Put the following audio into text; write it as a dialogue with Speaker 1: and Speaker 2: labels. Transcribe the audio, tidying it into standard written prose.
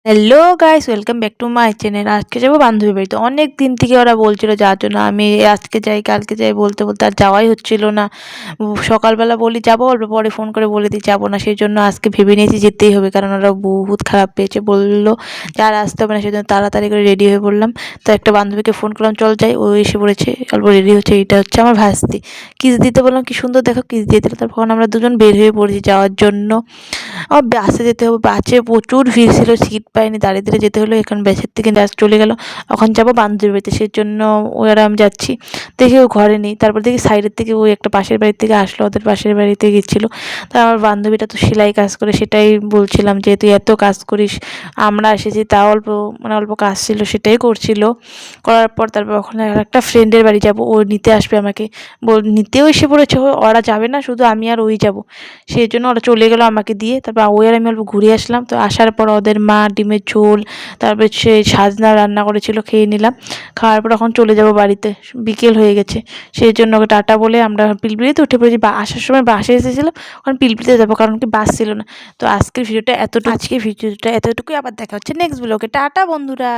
Speaker 1: Hello guys, welcome back to my channel. আজকে যাবো বান্ধবীর বাড়িতে। অনেক দিন থেকে ওরা বলছিল যাওয়ার জন্য। আমি আজকে যাই কালকে যাই বলতে বলতে আর যাওয়াই হচ্ছিল না। সকালবেলা বলি যাবো, অল্প পরে ফোন করে বলে দিই যাবো না। সেই জন্য আজকে ভেবে নিয়েছি যেতেই হবে, কারণ ওরা বহুত খারাপ পেয়েছে। বললো যে আর আসতে হবে না, সেই জন্য তাড়াতাড়ি করে রেডি হয়ে পড়লাম। তো একটা বান্ধবীকে ফোন করলাম, চল যাই। ও এসে পড়েছে, অল্প রেডি হচ্ছে। এইটা হচ্ছে আমার ভাস্তি। কিস দিতে বললাম, কি সুন্দর দেখো কিস দিয়ে দিল। তারপর আমরা দুজন বের হয়ে পড়েছি যাওয়ার জন্য। বাসে যেতে হবে, বাসে প্রচুর ভিড় ছিল, সিট পাইনি, দাঁড়িয়ে দাঁড়িয়ে যেতে হলো। এখন বাসের থেকে বাস চলে গেল। এখন যাবো বান্ধবীর বাড়িতে, সেই জন্য ওরা আমি যাচ্ছি। দেখি ও ঘরে নেই। তারপর দেখি সাইডের থেকে ওই একটা পাশের বাড়ির থেকে আসলো, ওদের পাশের বাড়িতে গেছিলো। তা আমার বান্ধবীটা তো সেলাই কাজ করে, সেটাই বলছিলাম যে তুই এত কাজ করিস, আমরা এসেছি তা অল্প, মানে অল্প কাজ ছিল সেটাই করছিল। করার পর তারপর ওখানে আর একটা ফ্রেন্ডের বাড়ি যাব, ও নিতে আসবে আমাকে। নিতেও এসে পড়েছে। ওরা যাবে না, শুধু আমি আর ওই যাব। সেই জন্য ওরা চলে গেলো আমাকে দিয়ে। তারপর ওই আর আমি অল্প ঘুরে আসলাম। তো আসার পর ওদের মা ডিমের ঝোল, তারপরে সেই সাজনা রান্না করেছিল, খেয়ে নিলাম। খাওয়ার পর এখন চলে যাব বাড়িতে, বিকেল হয়ে গেছে। সেই জন্য ওকে টাটা বলে আমরা পিলপিলিতে উঠে পড়েছি। আসার সময় বাসে এসেছিলাম, এখন পিলপিলিতে যাবো, কারণ কি বাস ছিল না। তো আজকের ভিডিওটা এতটুকুই। আবার দেখা হচ্ছে নেক্সট ব্লগে। টাটা বন্ধুরা।